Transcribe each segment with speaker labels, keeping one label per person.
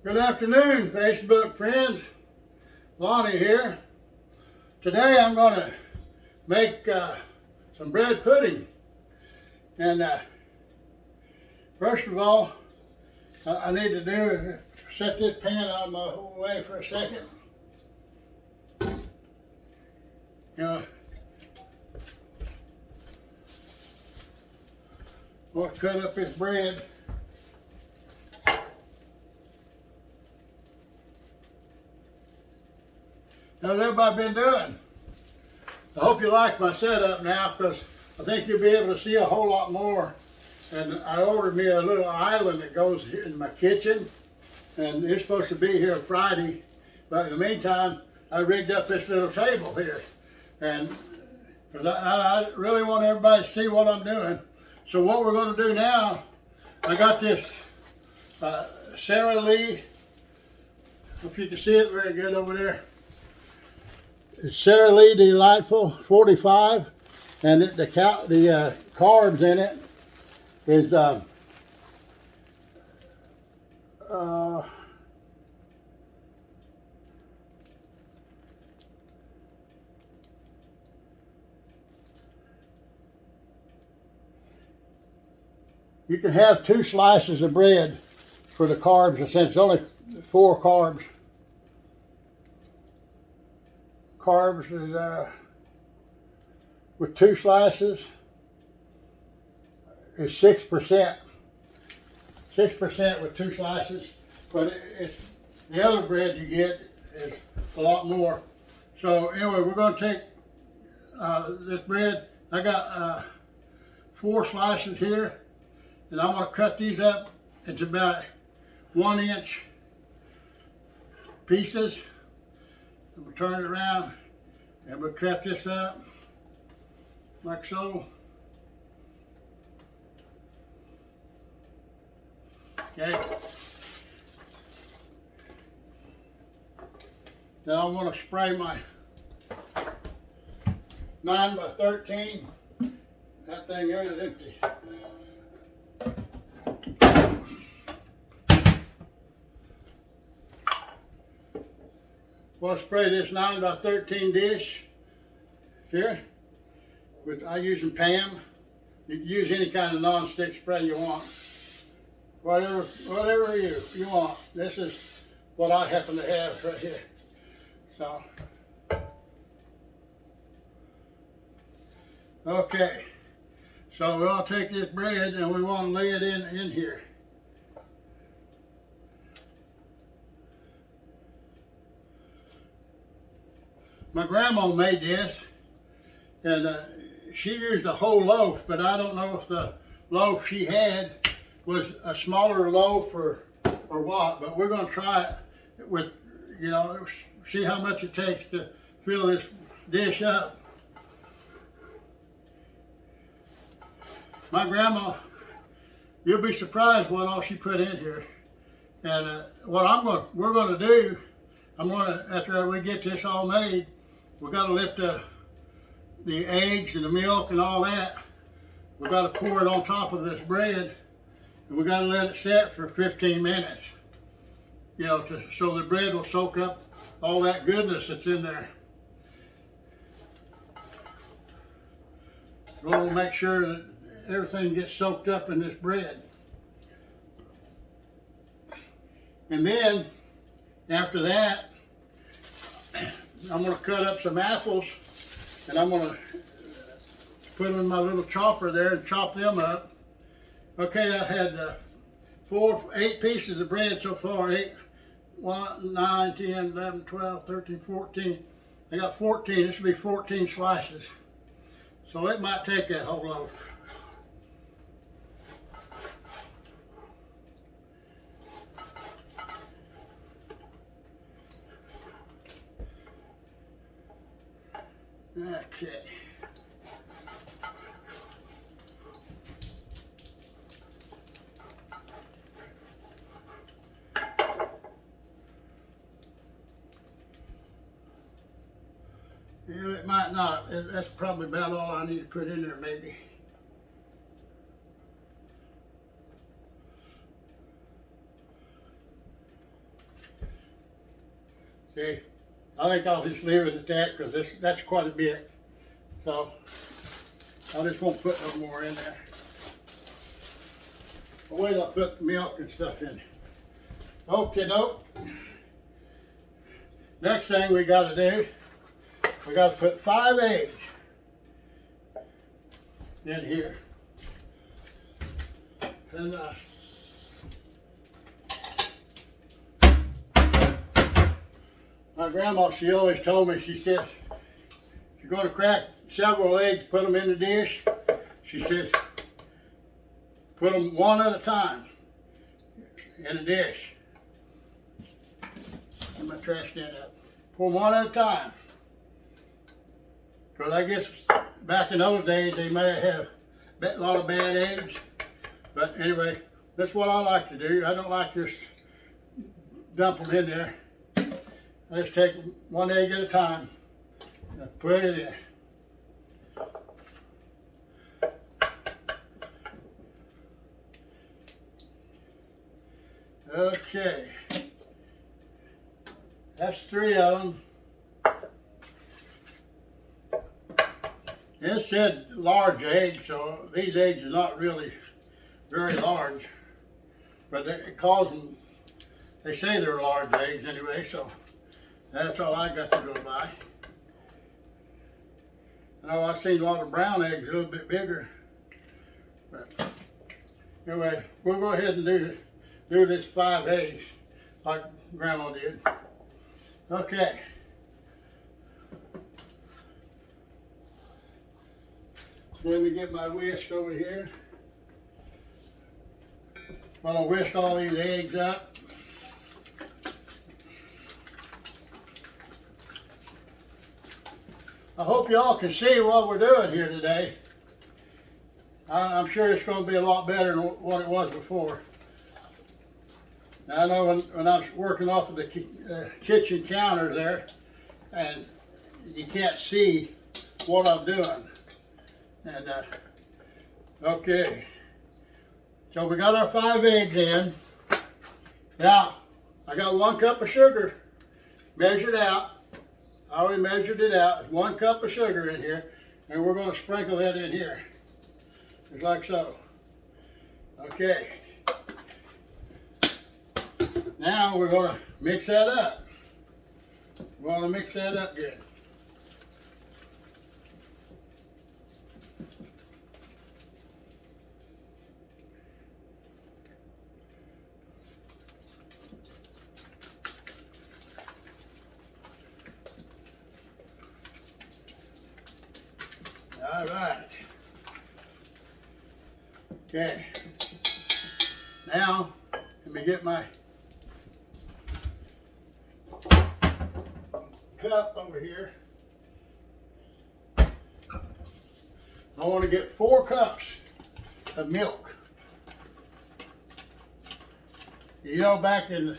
Speaker 1: Good afternoon, Facebook friends. Lonnie here. Today I'm going to make some bread pudding. And first of all, I need to do is set this pan out of my way for a second. We'll cut up this bread. How's everybody been doing? I hope you like my setup now, because I think you'll be able to see a whole lot more. And I ordered me a little island that goes in my kitchen, and it's supposed to be here Friday. But in the meantime, I rigged up this little table here, and because I really want everybody to see what I'm doing. So what we're going to do now, I got this Sara Lee. If you can see it very good over there. It's Sara Lee Delightful 45, and the carbs in it is you can have 2 slices of bread for the carbs, since it's only 4 carbs. Carbs is with 2 slices is 6%. 6% with 2 slices, but it's the other bread you get is a lot more. So anyway, we're going to take this bread. I got 4 slices here, and I'm going to cut these up into about 1-inch pieces. I'm going to turn it around and we'll cut this up like so. Okay. Now I'm going to spray my 9 by 13. That thing there is empty. We'll spray this 9 by 13 dish here with, I using Pam. You can use any kind of non-stick spray you want. Whatever you want. This is what I happen to have right here. So, okay. So we'll take this bread and we want to lay it in here. My grandma made this, and she used a whole loaf, but I don't know if the loaf she had was a smaller loaf or what, but we're going to try it with, see how much it takes to fill this dish up. My grandma, you'll be surprised what all she put in here. And what we're going to do, after we get this all made, we got to let the eggs and the milk and all that, we got to pour it on top of this bread, and we got to let it set for 15 minutes, so the bread will soak up all that goodness that's in there. We'll make sure that everything gets soaked up in this bread. And then, after that, I'm going to cut up some apples, and I'm going to put them in my little chopper there and chop them up. Okay, I had 8 pieces of bread so far. 8, 1, 9, 10, 11, 12, 13, 14. I got 14. This will be 14 slices. So it might take that whole loaf. Okay. Yeah, it might not. That's probably about all I need to put in there, maybe. See, I think I'll just leave it at that because that's quite a bit. So I just won't put no more in there. I'll wait till I put the milk and stuff in. Okay, doke. Next thing we got to do, we got to put 5 eggs in here. And my grandma, she always told me, she says, if you're going to crack several eggs, put them in the dish. She says, put them one at a time in a dish. Get my trash can up. Pour them one at a time. Because I guess back in those days, they may have a lot of bad eggs. But anyway, that's what I like to do. I don't like just dump them in there. I just take one egg at a time and put it in. Okay, that's 3 of them. It said large eggs, so these eggs are not really very large, but it calls them, they say they're large eggs anyway, so that's all I got to go by. I know I've seen a lot of brown eggs a little bit bigger, but anyway, we'll go ahead and do this 5 eggs like Grandma did. Okay. Let me get my whisk over here. I'm gonna whisk all these eggs up. I hope y'all can see what we're doing here today. I'm sure it's going to be a lot better than what it was before. Now, I know when I was working off of the kitchen counter there, and you can't see what I'm doing. And okay, so we got our 5 eggs in. Now, I got 1 cup of sugar measured out. I already measured it out. 1 cup of sugar in here, and we're going to sprinkle that in here, just like so. Okay. Now we're going to mix that up. We're going to mix that up good. All right. Okay. Now, let me get my cup over here. I want to get 4 cups of milk. You know, back in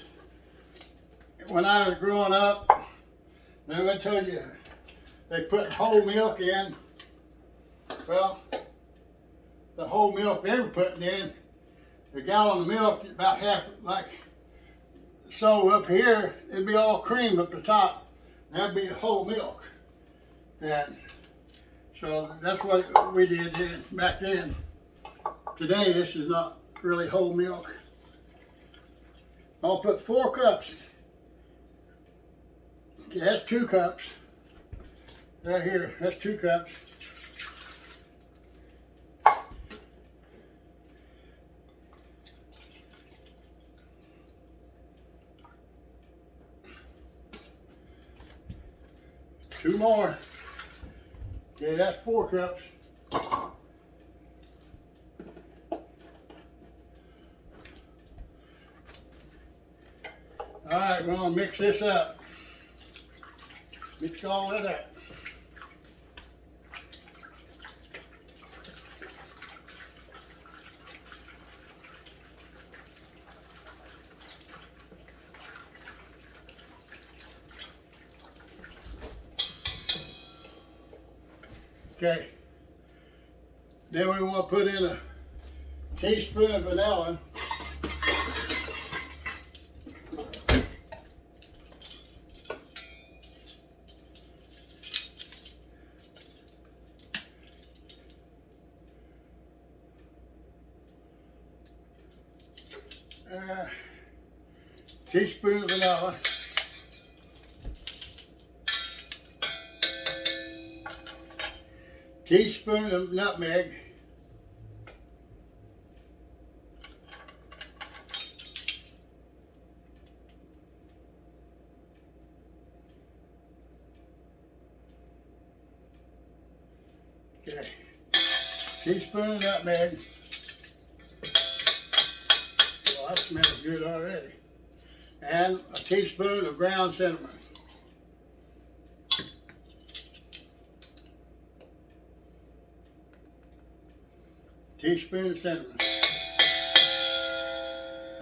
Speaker 1: when I was growing up, remember I told you they put whole milk in. Well, the whole milk they were putting in, a gallon of milk, about half, like so up here, it'd be all cream up the top. That'd be whole milk. And so that's what we did then, back then. Today, this is not really whole milk. I'll put 4 cups. Okay, that's 2 cups. Right here, that's 2 cups. Two more. Okay, that's 4 cups. All right, we're gonna mix this up. Mix all that up. Okay, then we want to put in a teaspoon of vanilla. teaspoon of vanilla, teaspoon of nutmeg, okay, teaspoon of nutmeg. Well, that smells good already. And a teaspoon of ground cinnamon. Teaspoon of cinnamon.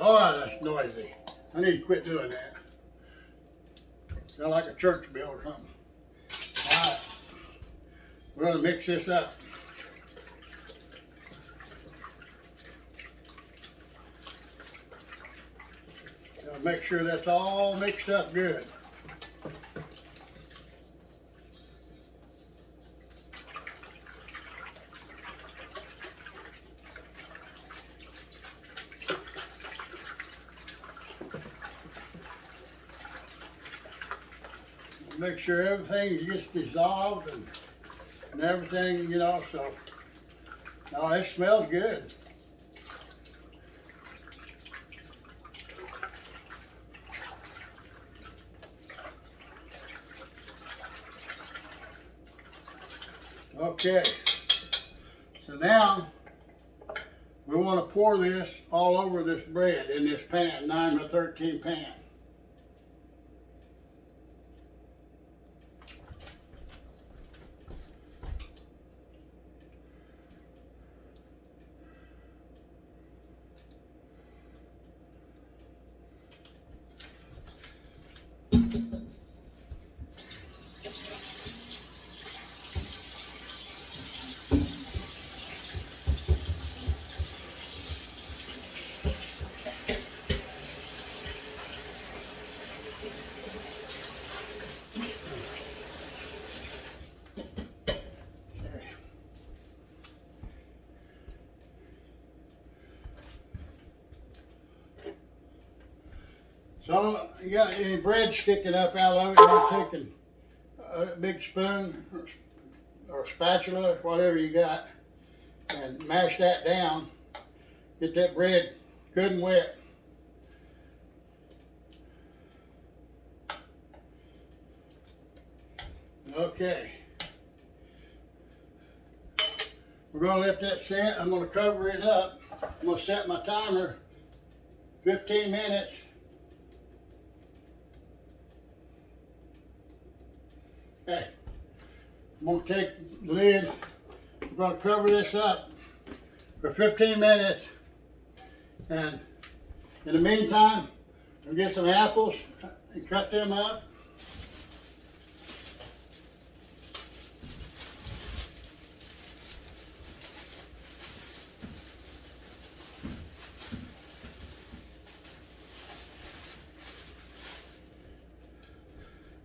Speaker 1: Oh, that's noisy. I need to quit doing that. Sound like a church bell or something. All right, we're gonna mix this up. Make sure that's all mixed up good. Make sure everything gets dissolved and everything, you know, so. Oh, it smells good. Okay, so now we want to pour this all over this bread in this pan, 9 by 13 pan. So you got any bread sticking up out of it, you're taking a big spoon or spatula, whatever you got, and mash that down. Get that bread good and wet. Okay. We're going to let that set. I'm going to cover it up. I'm going to set my timer 15 minutes. Okay. I'm going to take the lid. We're going to cover this up for 15 minutes. And in the meantime, we'll get some apples and cut them up.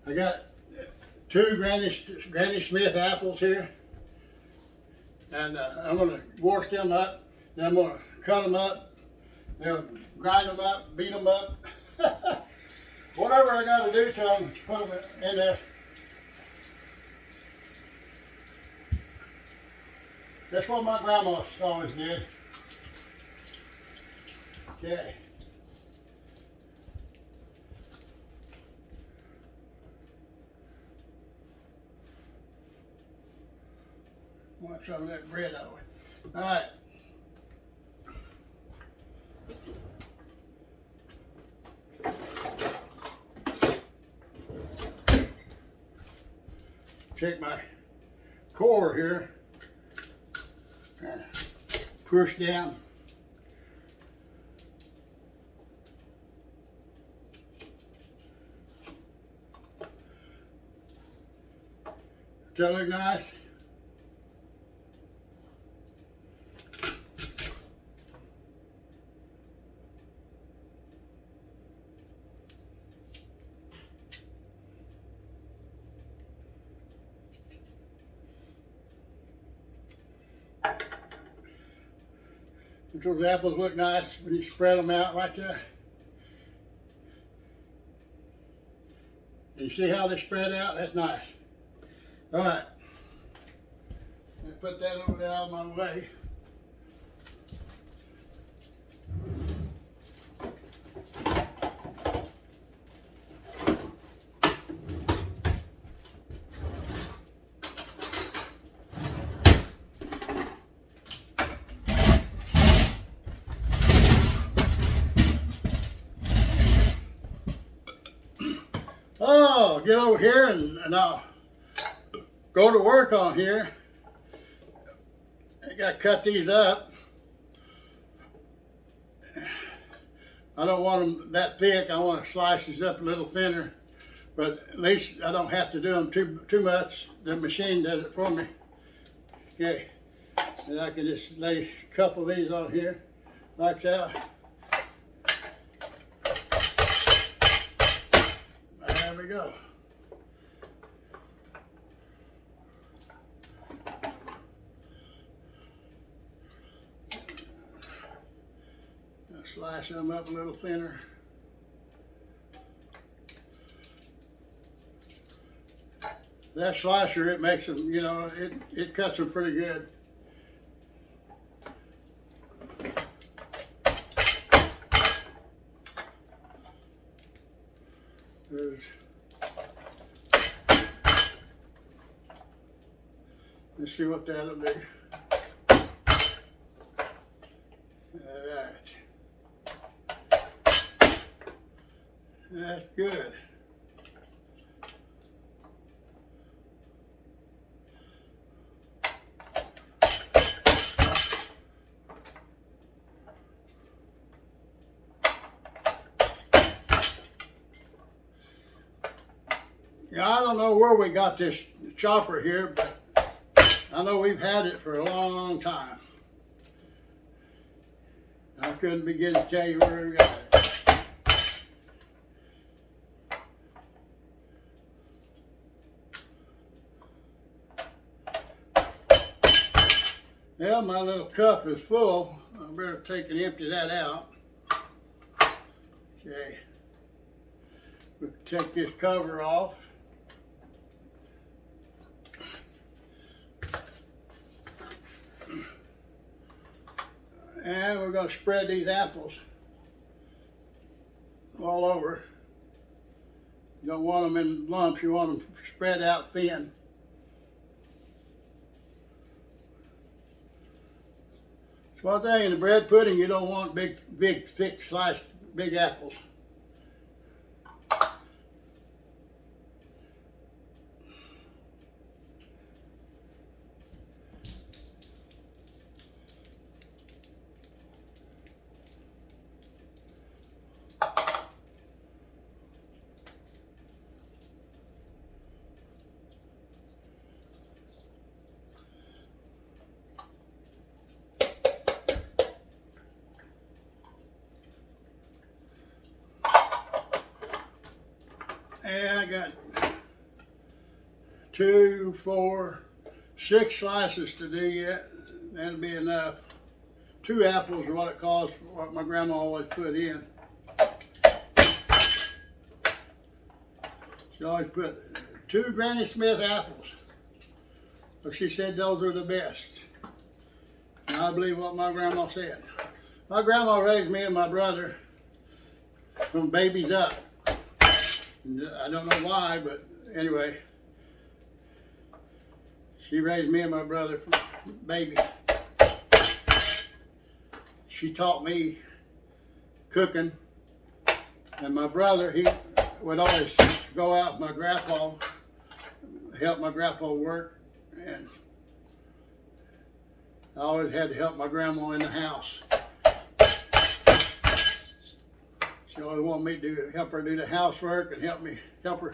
Speaker 1: I got 2 Granny Smith apples here, and I'm going to wash them up, then I'm going to cut them up, then grind them up, beat them up, whatever I got to do to them, put them in there. That's what my grandma always did. Okay. Want some of that bread out of it. All right. Take my core here and push down. Does that look nice? Those apples look nice when you spread them out like that. You see how they spread out? That's nice. All right. Let me put that over there out of my way. Oh, get over here and I'll go to work on here. I gotta cut these up. I don't want them that thick. I want to slice these up a little thinner, but at least I don't have to do them too much. The machine does it for me. Okay, and I can just lay a couple of these on here like that. There we go. I'll slice them up a little thinner. That slicer, it makes them, you know, it cuts them pretty good. Let's see what that'll do. All right. That's good. Yeah, I don't know where we got this chopper here, but I know we've had it for a long time. I couldn't begin to tell you where we got it. Well, my little cup is full. I better take and empty that out. Okay. We'll take this cover off. And we're going to spread these apples all over. You don't want them in lumps, you want them spread out thin. So one thing in the bread pudding, you don't want big, thick sliced, big apples. And I got 2, 4, 6 slices to do yet. That'll be enough. 2 apples are what it calls, what my grandma always put in. She always put 2 Granny Smith apples. But she said those are the best. And I believe what my grandma said. My grandma raised me and my brother from babies up. I don't know why, but anyway, she raised me and my brother from babies. She taught me cooking, and my brother, he would always go out with my grandpa, help my grandpa work, and I always had to help my grandma in the house. She always wanted me to help her do the housework and help her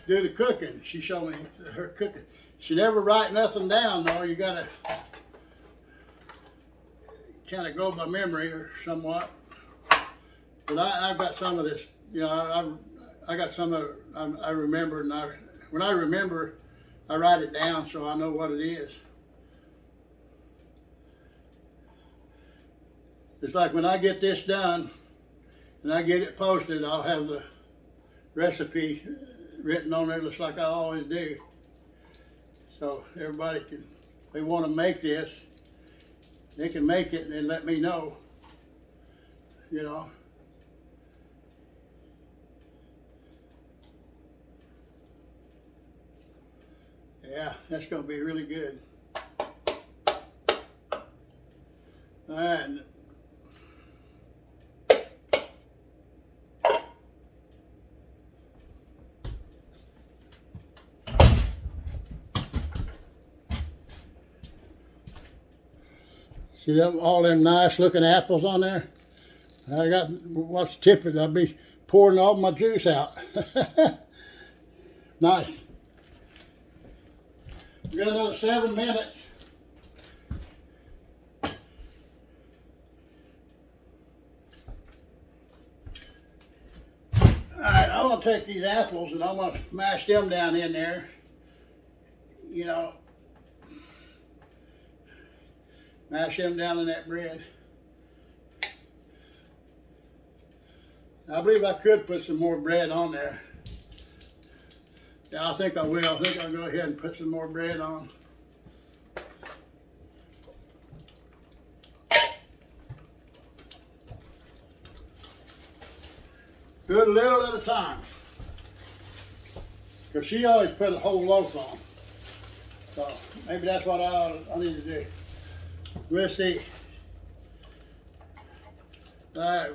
Speaker 1: do the cooking. She showed me her cooking. She never write nothing down though. You gotta kind of go by memory or somewhat. But I've got some of this, you know, I got some of it I remember, and when I remember, I write it down so I know what it is. It's like when I get this done and I get it posted, I'll have the recipe written on there just like I always do. So everybody can, if they want to make this, they can make it and then let me know, you know. Yeah, that's going to be really good. All right. See them, all them nice looking apples on there? I got, what's the tip of it? I'll be pouring all my juice out. Nice. We got another 7 minutes. Alright, I'm going to take these apples and I'm going to mash them down in there. You know, mash them down in that bread. I believe I could put some more bread on there. Yeah, I think I will. I think I'll go ahead and put some more bread on. Do it a little at a time. Because she always put a whole loaf on. So maybe that's what I need to do. We'll see. Alright.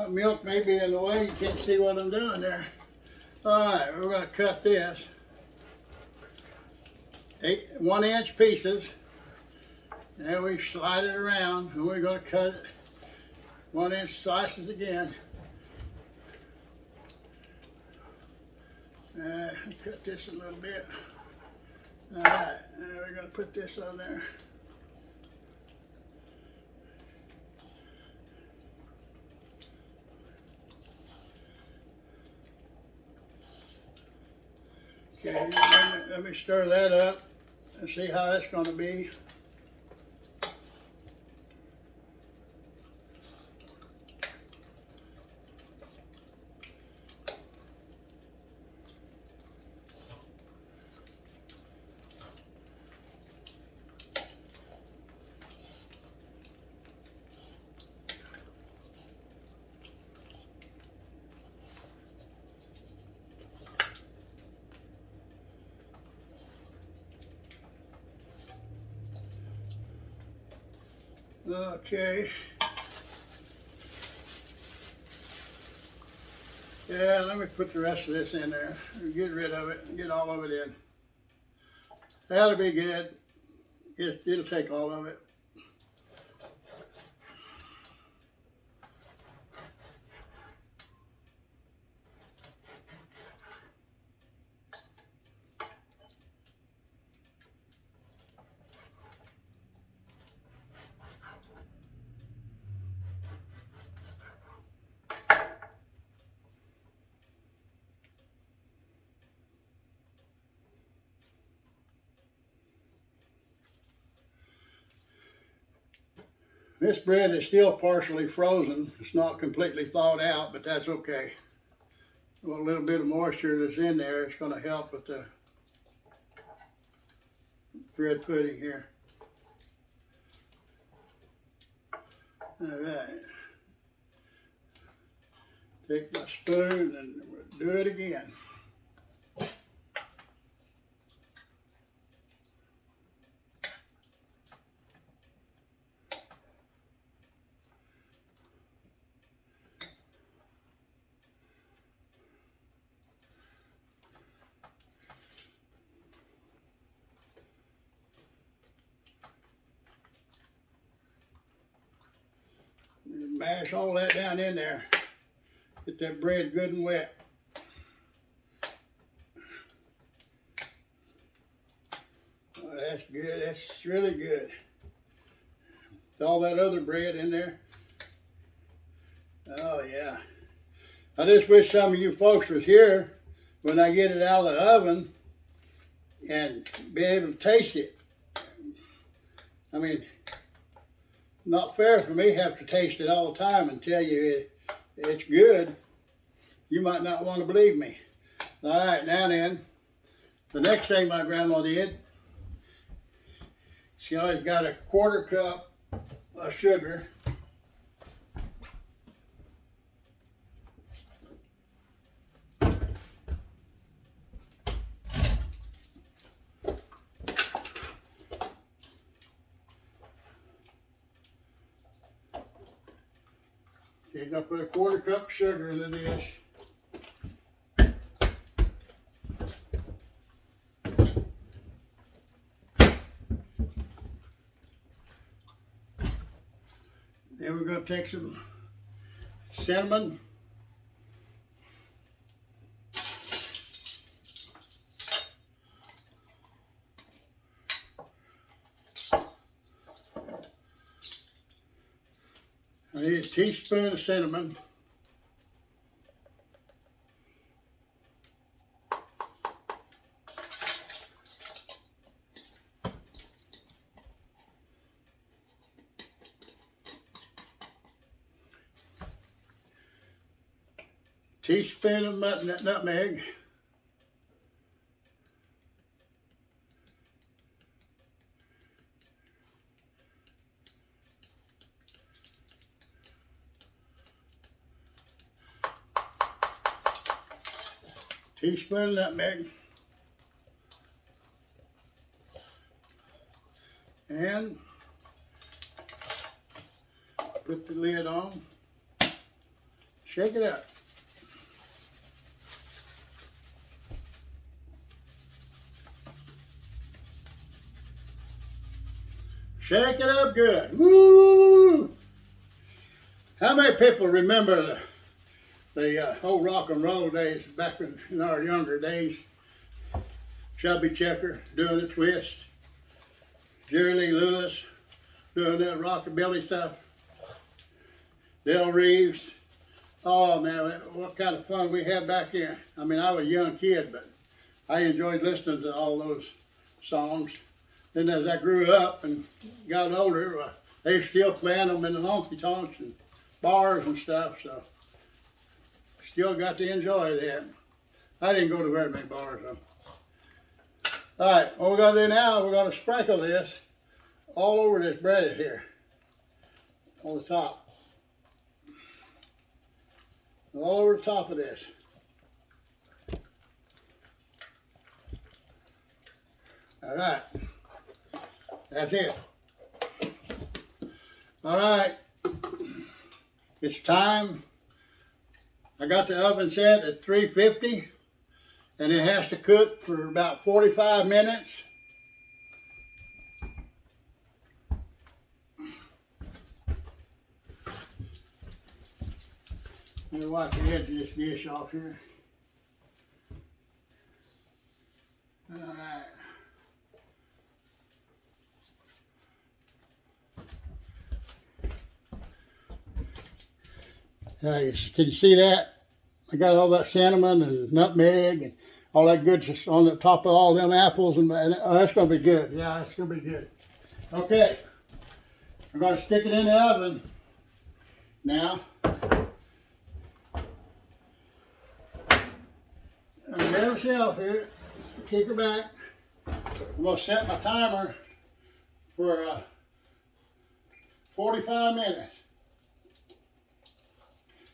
Speaker 1: Milk may be in the way, you can't see what I'm doing there. Alright, we're going to cut this 1-inch pieces. And we slide it around and we're going to cut it 1-inch slices again. Cut this a little bit. Alright, and we're going to put this on there. Okay, let me stir that up and see how it's going to be. Okay. Yeah, let me put the rest of this in there. Get rid of it and get all of it in. That'll be good. It'll take all of it. This bread is still partially frozen. It's not completely thawed out, but that's okay. A little bit of moisture that's in there, it's going to help with the bread pudding here. All right. Take my spoon and do it again. Mash all that down in there. Get that bread good and wet. Oh, that's good. That's really good. With all that other bread in there. Oh yeah. I just wish some of you folks was here when I get it out of the oven and be able to taste it. I mean, not fair for me to have to taste it all the time and tell you it's good. You might not want to believe me. All right, now then, the next thing my grandma did, she always got a 1/4 cup of sugar. You're gonna put a 1/4 cup of sugar in the dish. Then we're going to take some cinnamon. I need a teaspoon of cinnamon. Teaspoon of nutmeg. Teaspoon of nutmeg. And put the lid on. Shake it up. Shake it up good. Woo! How many people remember the old rock and roll days back in our younger days? Chubby Checker doing the twist. Jerry Lee Lewis doing that rockabilly stuff. Del Reeves. Oh man, what kind of fun we had back then. I mean, I was a young kid, but I enjoyed listening to all those songs. Then as I grew up and got older, they were still playing them in the honky-tonks and bars and stuff, so still got to enjoy them. I didn't go to very many bars though. All right, what we're gonna do now, we're gonna sprinkle this all over this bread here, on the top. All over the top of this. All right. That's it. All right, it's time. I got the oven set at 350 and it has to cook for about 45 minutes. Let me wipe the edge of this dish off here. All right. Can you see that? I got all that cinnamon and nutmeg and all that good on the top of all them apples, and oh, that's going to be good. Yeah, that's going to be good. Okay, I'm going to stick it in the oven now. And get her shelf here. Kick her back. I'm going to set my timer for 45 minutes.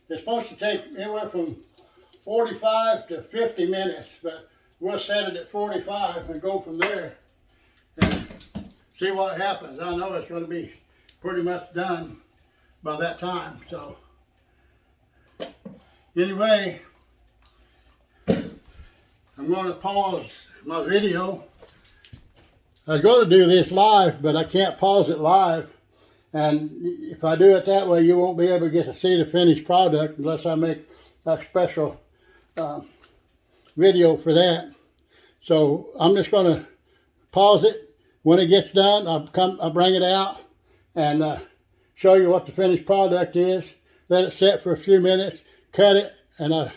Speaker 1: It's supposed to take anywhere from 45 to 50 minutes, but we'll set it at 45 and go from there and see what happens. I know it's going to be pretty much done by that time. So anyway, I'm going to pause my video. I was going to do this live, but I can't pause it live. And if I do it that way, you won't be able to get to see the finished product unless I make a special video for that. So I'm just going to pause it. When it gets done, I'll bring it out and show you what the finished product is. Let it set for a few minutes, cut it, and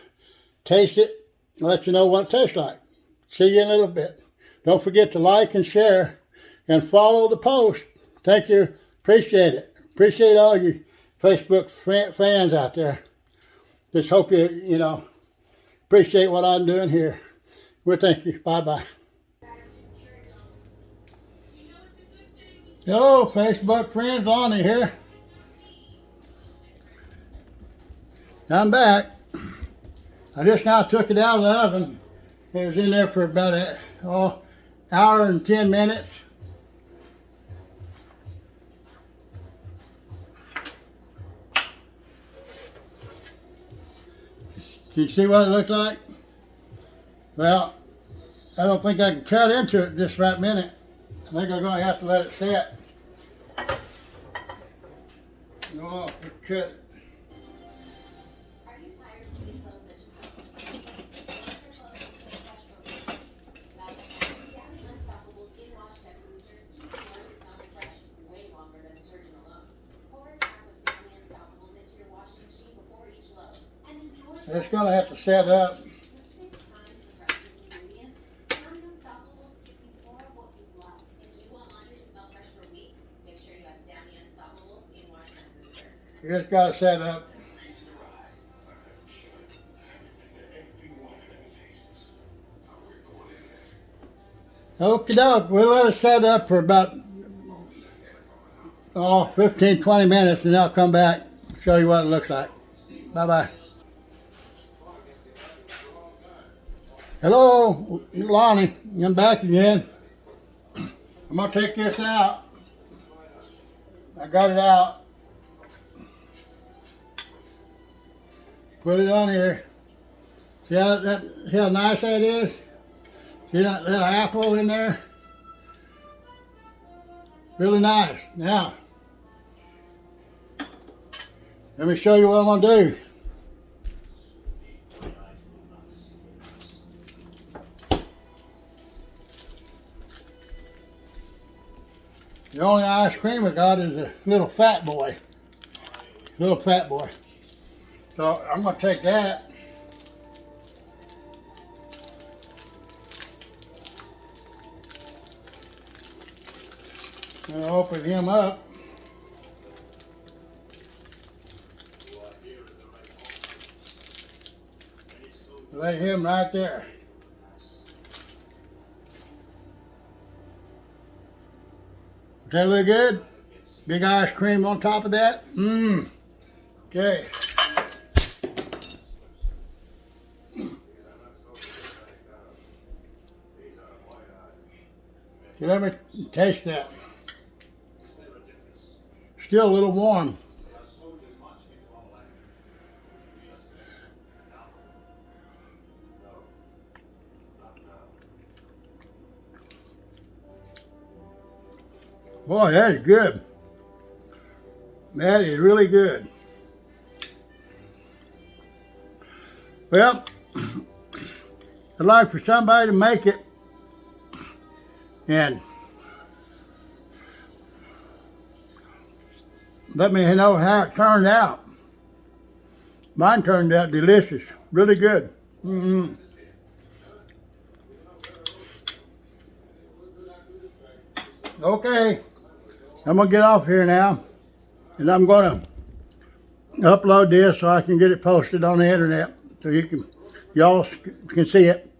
Speaker 1: taste it, and let you know what it tastes like. See you in a little bit. Don't forget to like and share and follow the post. Thank you. Appreciate it. Appreciate all you Facebook fans out there. Just hope you know, appreciate what I'm doing here. Well, thank you. Bye-bye. Hello, Facebook friends. Lonnie here. I'm back. I just now took it out of the oven. It was in there for about an hour and 10 minutes. Can you see what it looked like? Well, I don't think I can cut into it just right minute. I think I'm going to have to let it set. Oh, cut it. It's going to have to set up. It's got to set up. Okie doke, we'll let it set up for about 15-20 minutes and I'll come back and show you what it looks like. Bye-bye. Hello, Lonnie. I'm back again. I'm going to take this out. I got it out. Put it on here. See how nice that is? See that little apple in there? Really nice. Now, let me show you what I'm going to do. The only ice cream I got is a little fat boy. Little fat boy. So I'm going to take that. I'm going to open him up. Lay him right there. Does that look good? Big ice cream on top of that. Okay. Okay, let me taste that. Still a little warm. Boy, that is good. That is really good. Well, I'd like for somebody to make it and let me know how it turned out. Mine turned out delicious, really good. Okay, I'm gonna get off here now, and I'm gonna upload this so I can get it posted on the internet, so y'all can see it.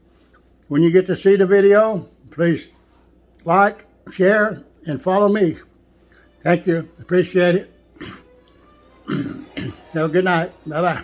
Speaker 1: When you get to see the video, please like, share, and follow me. Thank you. Appreciate it. Have a good night. Bye-bye.